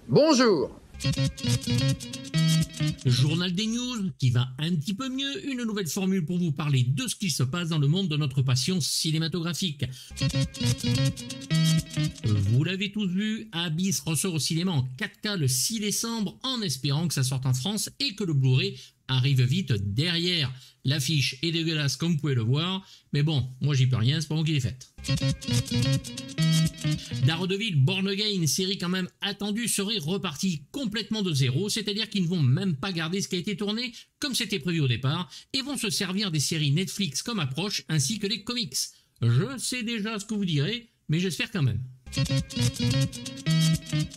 Bonjour. Journal des news qui va un petit peu mieux, une nouvelle formule pour vous parler de ce qui se passe dans le monde de notre passion cinématographique. Vous l'avez tous vu, Abyss ressort au cinéma en 4K le 6 décembre en espérant que ça sorte en France et que le Blu-ray arrive vite derrière. L'affiche est dégueulasse comme vous pouvez le voir, mais bon, moi j'y peux rien, c'est pas moi qui l'ai faite. Daredevil Born Again, une série quand même attendue, serait repartie complètement de zéro, c'est-à-dire qu'ils ne vont même pas garder ce qui a été tourné comme c'était prévu au départ, et vont se servir des séries Netflix comme approche, ainsi que des comics. Je sais déjà ce que vous direz, mais j'espère quand même.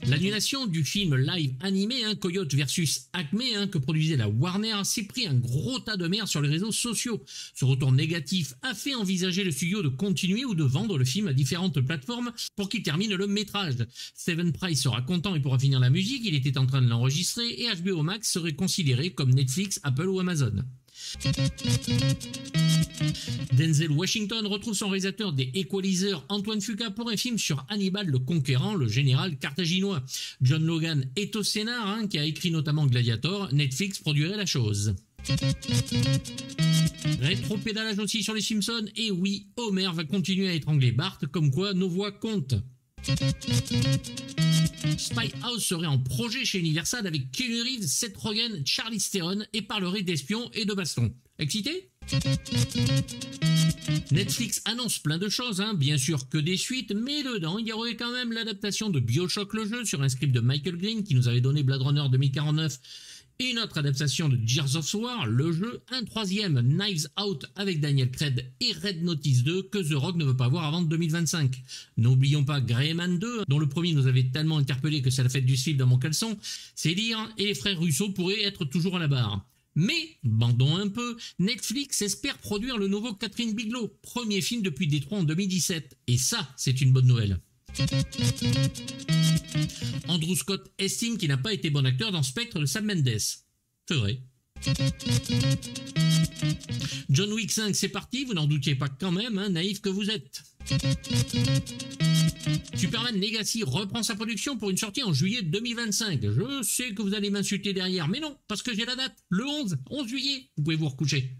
L'annulation du film live animé Coyote vs Acme que produisait la Warner s'est pris un gros tas de merde sur les réseaux sociaux. Ce retour négatif a fait envisager le studio de continuer ou de vendre le film à différentes plateformes pour qu'il termine le métrage. Steven Price sera content et pourra finir la musique, il était en train de l'enregistrer et HBO Max serait considéré comme Netflix, Apple ou Amazon. Denzel Washington retrouve son réalisateur des Equalizer Antoine Fuqua pour un film sur Hannibal le Conquérant, le général carthaginois. John Logan est au scénar, qui a écrit notamment Gladiator. Netflix produirait la chose. Rétro-pédalage aussi sur les Simpsons, et oui, Homer va continuer à étrangler Bart, comme quoi nos voix comptent. Spy House serait en projet chez Universal avec Keanu Reeves, Seth Rogen, Charlize Theron et parlerait d'espions et de bastons. Excité ? Netflix annonce plein de choses, bien sûr que des suites, mais dedans il y aurait quand même l'adaptation de BioShock le jeu sur un script de Michael Green qui nous avait donné Blade Runner 2049 et une autre adaptation de Gears of War, le jeu, un troisième Knives Out avec Daniel Craig et Red Notice 2 que The Rock ne veut pas voir avant 2025. N'oublions pas Greyman 2, dont le premier nous avait tellement interpellé que c'est la fête du slip dans mon caleçon, c'est dire, et les frères Russo pourraient être toujours à la barre. Mais, bandons un peu, Netflix espère produire le nouveau Catherine Bigelow, premier film depuis Détroit en 2017, et ça, c'est une bonne nouvelle. Andrew Scott estime qu'il n'a pas été bon acteur dans Spectre de Sam Mendes. C'est vrai. John Wick 5, c'est parti, vous n'en doutiez pas quand même, naïf que vous êtes. Superman Legacy reprend sa production pour une sortie en juillet 2025. Je sais que vous allez m'insulter derrière, mais non, parce que j'ai la date, le 11 juillet, vous pouvez vous recoucher.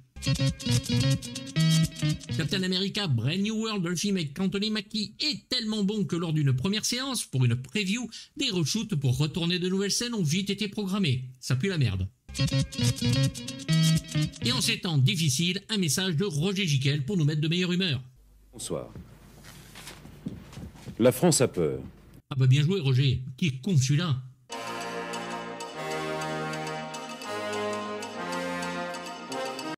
Captain America Brand New World, le film avec Anthony Mackie, est tellement bon que lors d'une première séance, pour une preview, des reshoots pour retourner de nouvelles scènes ont vite été programmés. Ça pue la merde. Et en ces temps difficiles, un message de Roger Giquel pour nous mettre de meilleure humeur. Bonsoir. La France a peur. Ah bah bien joué Roger, qui est con celui-là.